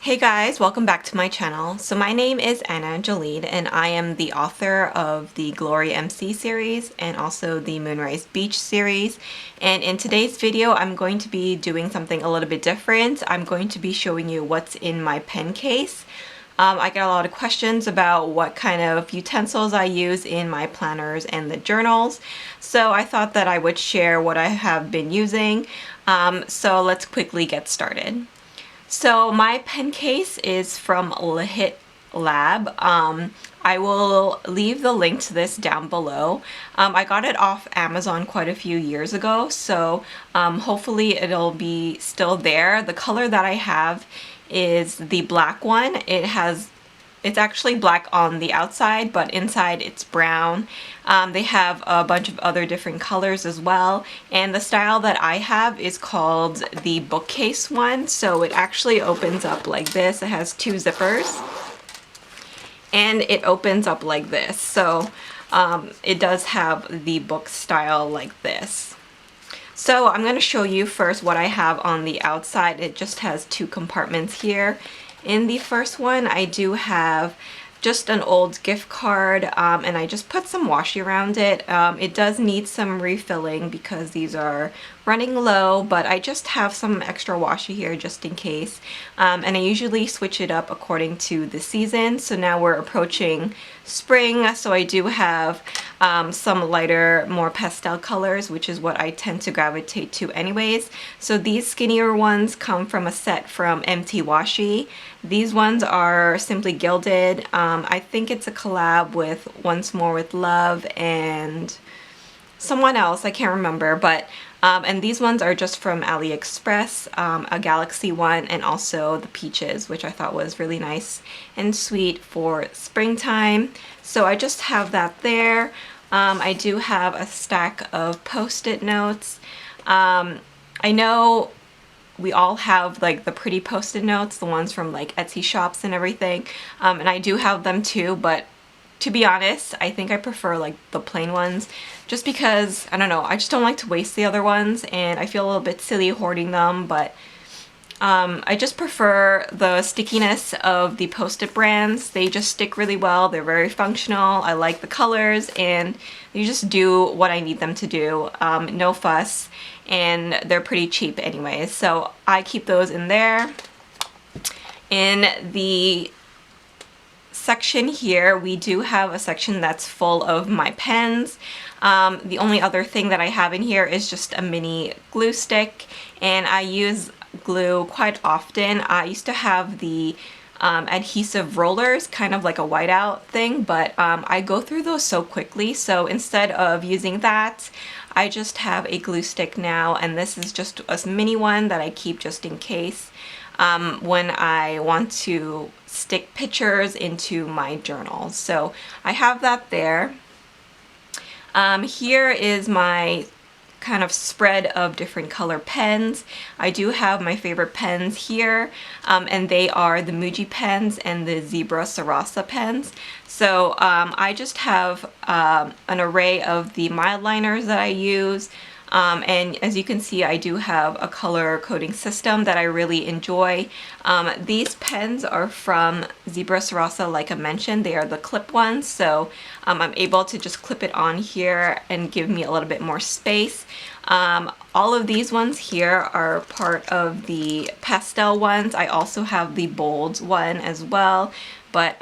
Hey guys, welcome back to my channel. So my name is Anna Jalid and I am the author of the Glory MC series and also the Moonrise Beach series. And in today's video, I'm going to be doing something a little bit different. I'm going to be showing you what's in my pen case. I get a lot of questions about what kind of utensils I use in my planners and the journals. So I thought that I would share what I have been using. So let's quickly get started. So my pen case is from Lihit Lab. I will leave the link to this down below. I got it off Amazon quite a few years ago, so hopefully it'll be still there. The color that I have is the black one. It's actually black on the outside, but inside it's brown. They have a bunch of other different colors as well. And the style that I have is called the bookcase one. So it actually opens up like this. It has two zippers. And it opens up like this. So it does have the book style like this. So I'm going to show you first what I have on the outside. It just has two compartments here. In the first one, I do have just an old gift card and I just put some washi around it. It does need some refilling because these are running low, but I just have some extra washi here just in case. And I usually switch it up according to the season. So now we're approaching spring, so I do have some lighter, more pastel colors, which is what I tend to gravitate to anyways. So these skinnier ones come from a set from MT Washi. These ones are simply gilded. I think it's a collab with Once More with Love and someone else, I can't remember, but and these ones are just from AliExpress, a Galaxy one, and also the peaches, which I thought was really nice and sweet for springtime. So I just have that there. I do have a stack of Post-it notes. I know we all have like the pretty Post-it notes, the ones from like Etsy shops and everything, and I do have them too, but to be honest, I think I prefer like the plain ones just because, I don't know, I just don't like to waste the other ones and I feel a little bit silly hoarding them, but I just prefer the stickiness of the Post-it brands. They just stick really well, they're very functional, I like the colors, and they just do what I need them to do. No fuss, and they're pretty cheap anyways, so I keep those in there. In the section here, we do have a section that's full of my pens. The only other thing that I have in here is just a mini glue stick, and I use glue quite often. I used to have the adhesive rollers, kind of like a whiteout thing, but I go through those so quickly, so instead of using that, I just have a glue stick now, and this is just a mini one that I keep just in case when I want to stick pictures into my journal. So I have that there. Here is my kind of spread of different color pens. I do have my favorite pens here, and they are the Muji pens and the Zebra Sarasa pens. So I just have an array of the mild liners that I use. And as you can see, I do have a color coding system that I really enjoy. These pens are from Zebra Sarasa, like I mentioned. They are the clip ones, so I'm able to just clip it on here and give me a little bit more space. All of these ones here are part of the pastel ones. I also have the bold one as well, but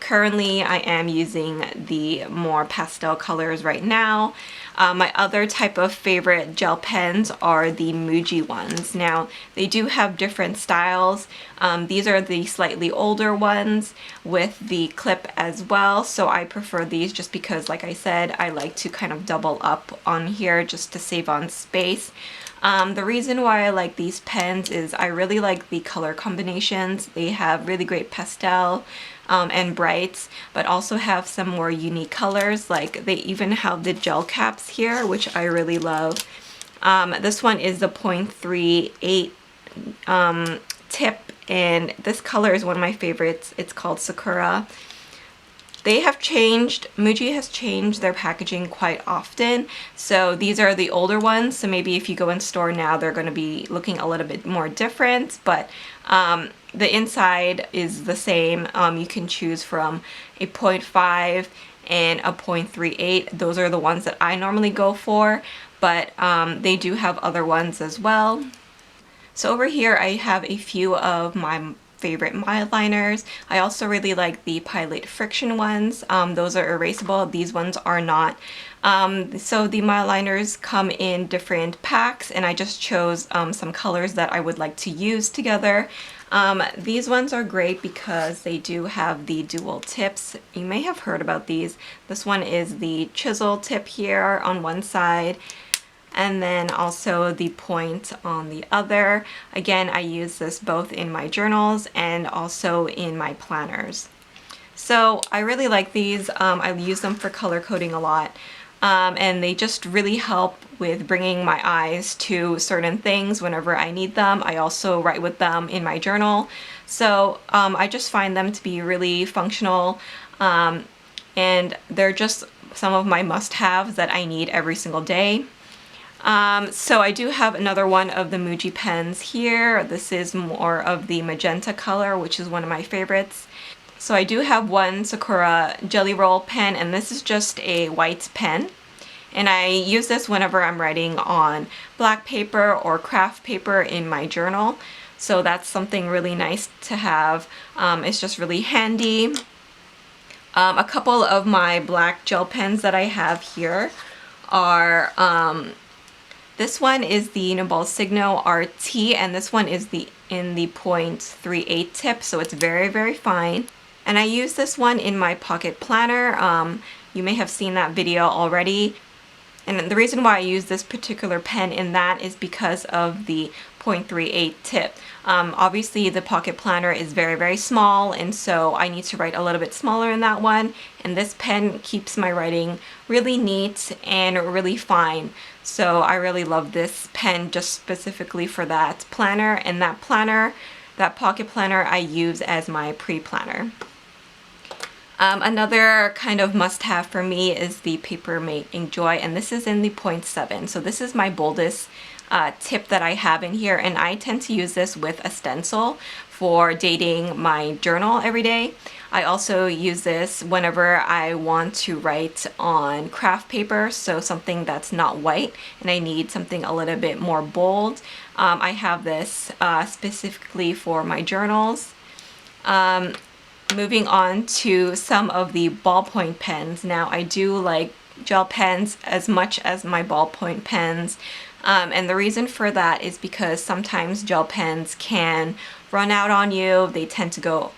currently I am using the more pastel colors right now. My other type of favorite gel pens are the Muji ones. Now, they do have different styles. These are the slightly older ones with the clip as well, so I prefer these just because, like I said, I like to kind of double up on here just to save on space. The reason why I like these pens is I really like the color combinations. They have really great pastel and brights, but also have some more unique colors. Like they even have the gel caps here, which I really love. This one is the 0.38 tip, and this color is one of my favorites. It's called Sakura. Muji has changed their packaging quite often. So these are the older ones. So maybe if you go in store now, they're going to be looking a little bit more different, but the inside is the same. You can choose from a 0.5 and a 0.38. Those are the ones that I normally go for, but they do have other ones as well. So over here I have a few of my favorite mild liners. I also really like the Pilot Friction ones. Those are erasable. These ones are not. So the mild liners come in different packs, and I just chose some colors that I would like to use together. These ones are great because they do have the dual tips. You may have heard about these. This one is the chisel tip here on one side, and then also the point on the other. Again, I use this both in my journals and also in my planners. So I really like these. I use them for color coding a lot. And they just really help with bringing my eyes to certain things whenever I need them. I also write with them in my journal. So I just find them to be really functional, and they're just some of my must-haves that I need every single day. So I do have another one of the Muji pens here. This is more of the magenta color, which is one of my favorites. So I do have one Sakura Jelly Roll pen, and this is just a white pen. And I use this whenever I'm writing on black paper or craft paper in my journal. So that's something really nice to have. It's just really handy. A couple of my black gel pens that I have here are this one is the Nabal Signo RT, and this one is in the 0.38 tip, so it's very, very fine. And I use this one in my pocket planner. You may have seen that video already. And the reason why I use this particular pen in that is because of the 0.38 tip. Obviously the pocket planner is very, very small, and so I need to write a little bit smaller in that one. And this pen keeps my writing really neat and really fine. So I really love this pen just specifically for that planner. And that planner, that pocket planner, I use as my pre-planner. Another kind of must-have for me is the Papermate Inkjoy, and this is in the 0.7. So this is my boldest tip that I have in here, and I tend to use this with a stencil for dating my journal every day. I also use this whenever I want to write on craft paper, so something that's not white and I need something a little bit more bold. I have this specifically for my journals. Moving on to some of the ballpoint pens. Now I do like gel pens as much as my ballpoint pens. And the reason for that is because sometimes gel pens can run out on you. They tend to go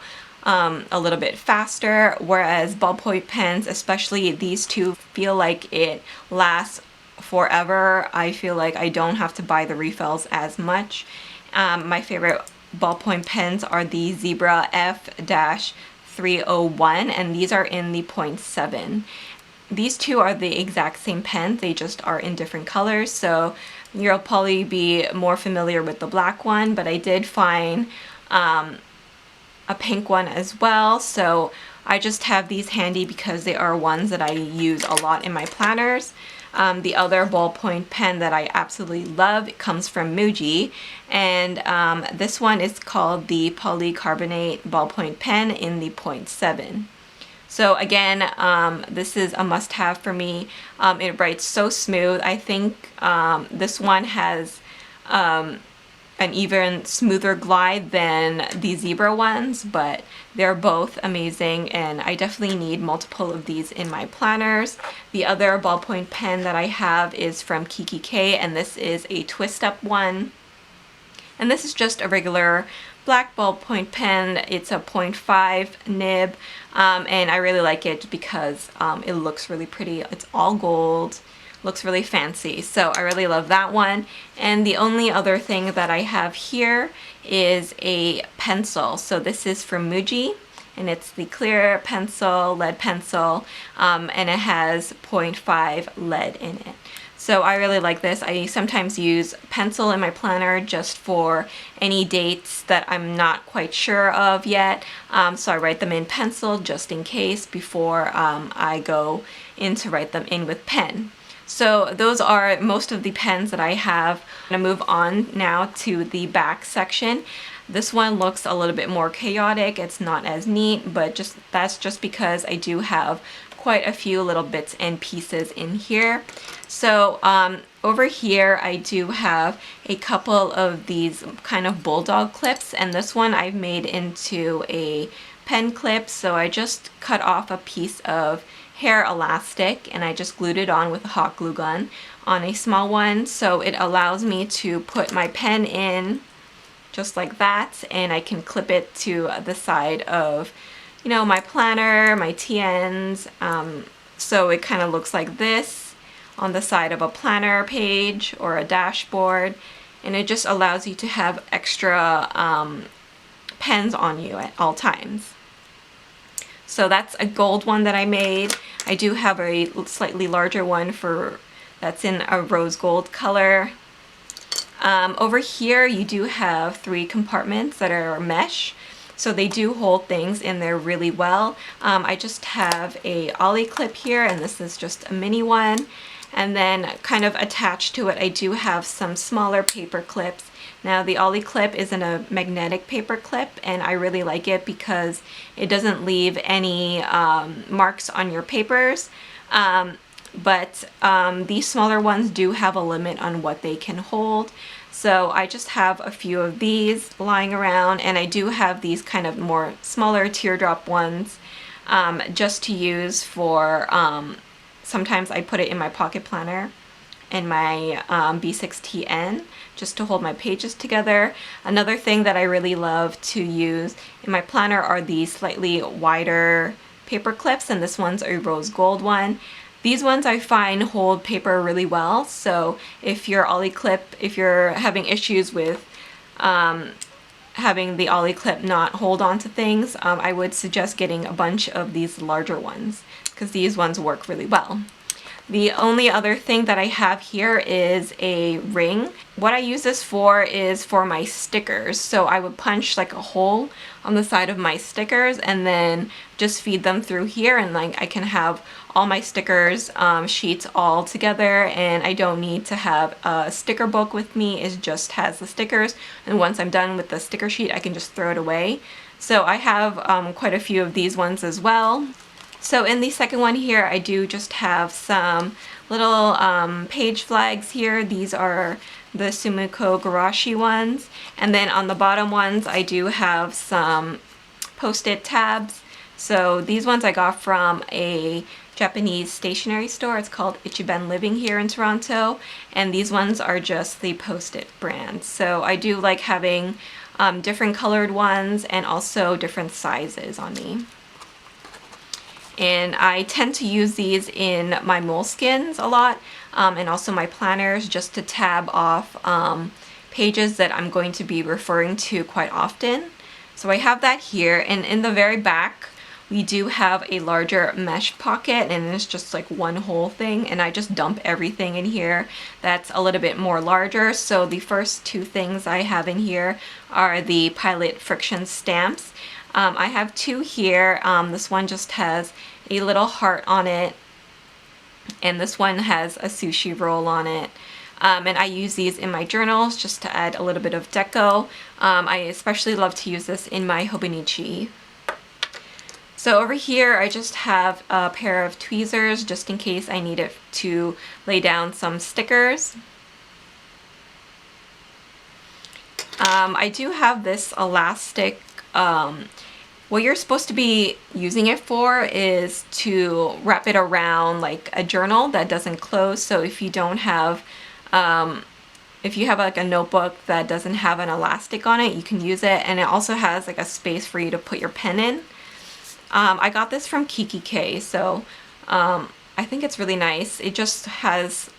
a little bit faster, whereas ballpoint pens, especially these two, feel like it lasts forever. I feel like I don't have to buy the refills as much. My favorite ballpoint pens are the Zebra F-301, and these are in the 0.7. These two are the exact same pen, they just are in different colors, so you'll probably be more familiar with the black one, but I did find a pink one as well, so I just have these handy because they are ones that I use a lot in my planners. The other ballpoint pen that I absolutely love comes from Muji, and this one is called the Polycarbonate Ballpoint Pen in the 0.7. So again, this is a must-have for me. It writes so smooth. I think this one has an even smoother glide than the Zebra ones, but they're both amazing, and I definitely need multiple of these in my planners. The other ballpoint pen that I have is from Kiki K, and this is a twist-up one. And this is just a regular black ballpoint pen. It's a 0.5 nib, and I really like it because it looks really pretty. It's all gold. Looks really fancy, so I really love that one. And the only other thing that I have here is a pencil. So this is from Muji, and it's the clear pencil, lead pencil, and it has 0.5 lead in it. So I really like this. I sometimes use pencil in my planner just for any dates that I'm not quite sure of yet. So I write them in pencil just in case before I go in to write them in with pen. So those are most of the pens that I have. I'm gonna move on now to the back section. This one looks a little bit more chaotic. It's not as neat, but that's just because I do have quite a few little bits and pieces in here. So over here I do have a couple of these kind of bulldog clips, and this one I've made into a pen clip. So I just cut off a piece of hair elastic and I just glued it on with a hot glue gun on a small one, so it allows me to put my pen in just like that, and I can clip it to the side of, you know, my planner, my TNs. So it kind of looks like this on the side of a planner page or a dashboard, and it just allows you to have extra pens on you at all times. So that's a gold one that I made. I do have a slightly larger one that's in a rose gold color. Over here you do have 3 compartments that are mesh, so they do hold things in there really well. I just have a ollie clip here, and this is just a mini one, and then kind of attached to it I do have some smaller paper clips. Now the ollie clip isn't a magnetic paper clip, and I really like it because it doesn't leave any marks on your papers. But these smaller ones do have a limit on what they can hold. So I just have a few of these lying around, and I do have these kind of more smaller teardrop ones just to use for, sometimes I put it in my pocket planner and my B6TN just to hold my pages together. Another thing that I really love to use in my planner are these slightly wider paper clips, and this one's a rose gold one. These ones I find hold paper really well, so if you're having issues with having the ollie clip not hold on to things, I would suggest getting a bunch of these larger ones because these ones work really well. The only other thing that I have here is a ring. What I use this for is for my stickers. So I would punch like a hole on the side of my stickers and then just feed them through here, and like I can have all my stickers sheets all together, and I don't need to have a sticker book with me. It just has the stickers, and once I'm done with the sticker sheet I can just throw it away. So I have quite a few of these ones as well. So in the second one here I do just have some little page flags here. These are the Sumiko Garashi ones, and then on the bottom ones I do have some post-it tabs. So these ones I got from a Japanese stationery store. It's called Ichiban Living here in Toronto, and these ones are just the post-it brand. So I do like having different colored ones and also different sizes on me. And I tend to use these in my moleskins a lot, and also my planners, just to tab off pages that I'm going to be referring to quite often. So I have that here, and in the very back we do have a larger mesh pocket, and it's just like one whole thing, and I just dump everything in here that's a little bit more larger. So the first 2 things I have in here are the Pilot Friction stamps. I have 2 here. This one just has a little heart on it, and this one has a sushi roll on it. And I use these in my journals just to add a little bit of deco. I especially love to use this in my Hobonichi. So over here I just have a pair of tweezers just in case I need it to lay down some stickers. I do have this elastic. What you're supposed to be using it for is to wrap it around like a journal that doesn't close. So if you don't have, if you have like a notebook that doesn't have an elastic on it, you can use it. And it also has like a space for you to put your pen in. I got this from Kiki K, so I think it's really nice. It just has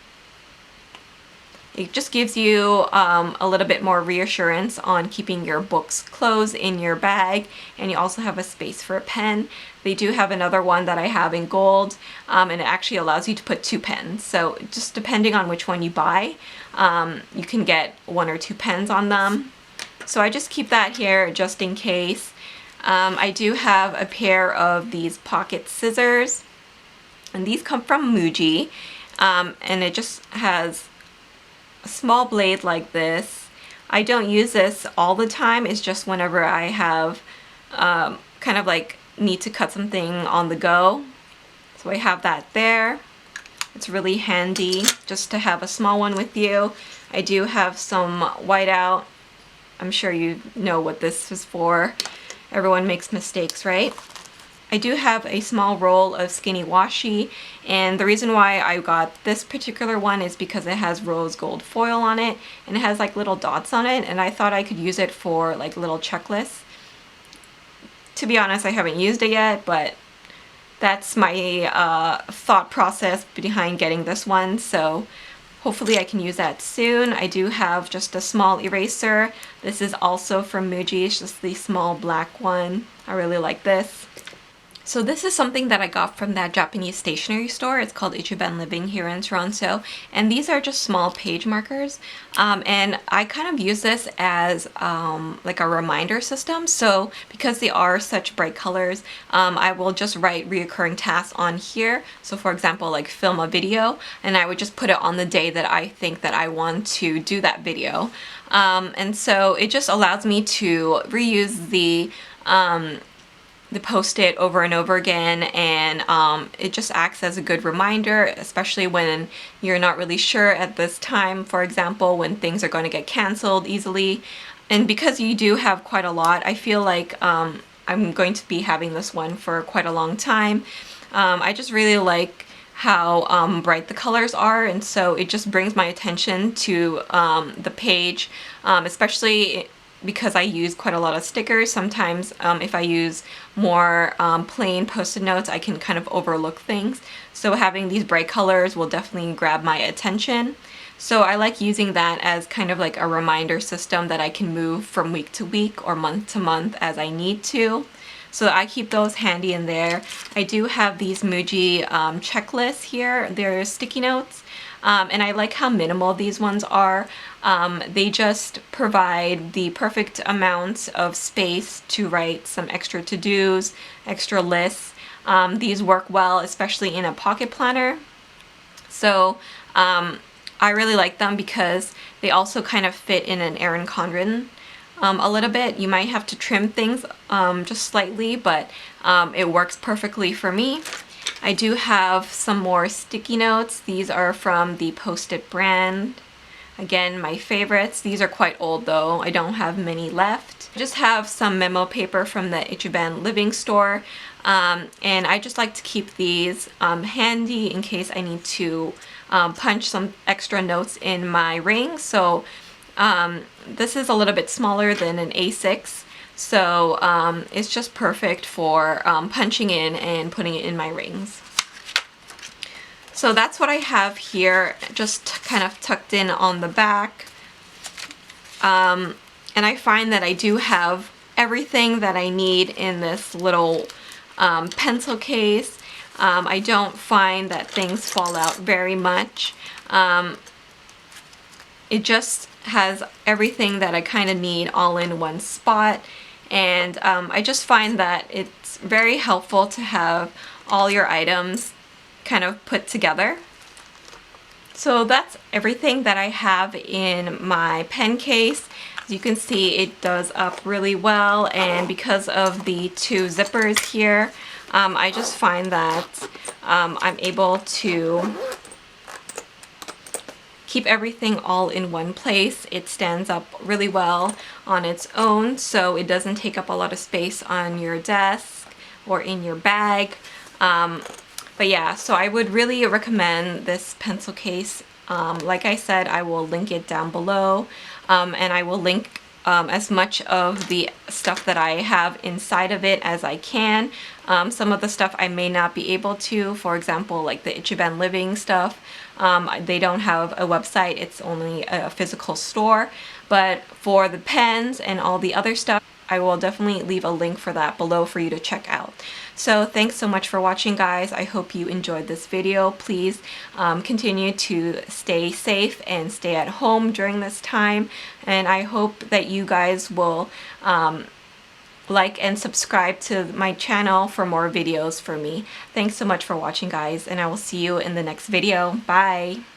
It just gives you a little bit more reassurance on keeping your books closed in your bag, and you also have a space for a pen. They do have another one that I have in gold, and it actually allows you to put 2 pens. So just depending on which one you buy, you can get 1 or 2 pens on them. So I just keep that here just in case. I do have a pair of these pocket scissors, and these come from Muji, and it just has a small blade like this. I don't use this all the time, it's just whenever I have kind of like need to cut something on the go. So I have that there. It's really handy just to have a small one with you. I do have some whiteout. I'm sure you know what this is for. Everyone makes mistakes, right? I do have a small roll of skinny washi, and the reason why I got this particular one is because it has rose gold foil on it, and it has like little dots on it, and I thought I could use it for like little checklists. To be honest, I haven't used it yet, but that's my thought process behind getting this one, so hopefully I can use that soon. I do have just a small eraser. This is also from Muji, it's just the small black one. I really like this. So this is something that I got from that Japanese stationery store. It's called Ichiban Living here in Toronto. And these are just small page markers. And I kind of use this as like a reminder system. So because they are such bright colors, I will just write reoccurring tasks on here. So for example, like film a video, and I would just put it on the day that I think that I want to do that video. And so it just allows me to reuse the Post-it over and over again, and it just acts as a good reminder, especially when you're not really sure at this time, for example, when things are going to get canceled easily. And because you do have quite a lot, I feel like I'm going to be having this one for quite a long time. I just really like how bright the colors are, and so it just brings my attention to the page, especially because I use quite a lot of stickers. Sometimes if I use more plain post-it notes, I can kind of overlook things. So having these bright colors will definitely grab my attention. So I like using that as kind of like a reminder system that I can move from week to week or month to month as I need to. So I keep those handy in there. I do have these Muji checklists here. They're sticky notes. And I like how minimal these ones are. They just provide the perfect amount of space to write some extra to-dos, extra lists. These work well, especially in a pocket planner. So I really like them because they also kind of fit in an Erin Condren a little bit. You might have to trim things just slightly, but it works perfectly for me. I do have some more sticky notes. These are from the Post-it brand. Again, my favorites. These are quite old though. I don't have many left. I just have some memo paper from the Ichiban Living store. And I just like to keep these handy in case I need to punch some extra notes in my ring. So this is a little bit smaller than an A6. So it's just perfect for punching in and putting it in my rings. So that's what I have here, just kind of tucked in on the back. And I find that I do have everything that I need in this little pencil case. I don't find that things fall out very much. It just has everything that I kind of need all in one spot. And I just find that it's very helpful to have all your items kind of put together. So that's everything that I have in my pen case. As you can see, it does up really well, and because of the 2 zippers here, I just find that I'm able to keep everything all in one place. It stands up really well on its own, so it doesn't take up a lot of space on your desk or in your bag. But yeah, so I would really recommend this pencil case. Like I said, I will link it down below, and I will link as much of the stuff that I have inside of it as I can. Some of the stuff I may not be able to, for example, like the Ichiban Living stuff. They don't have a website, it's only a physical store. But for the pens and all the other stuff, I will definitely leave a link for that below for you to check out. So thanks so much for watching, guys. I hope you enjoyed this video. Please continue to stay safe and stay at home during this time. And I hope that you guys will like and subscribe to my channel for more videos for me. Thanks so much for watching, guys, and I will see you in the next video. Bye!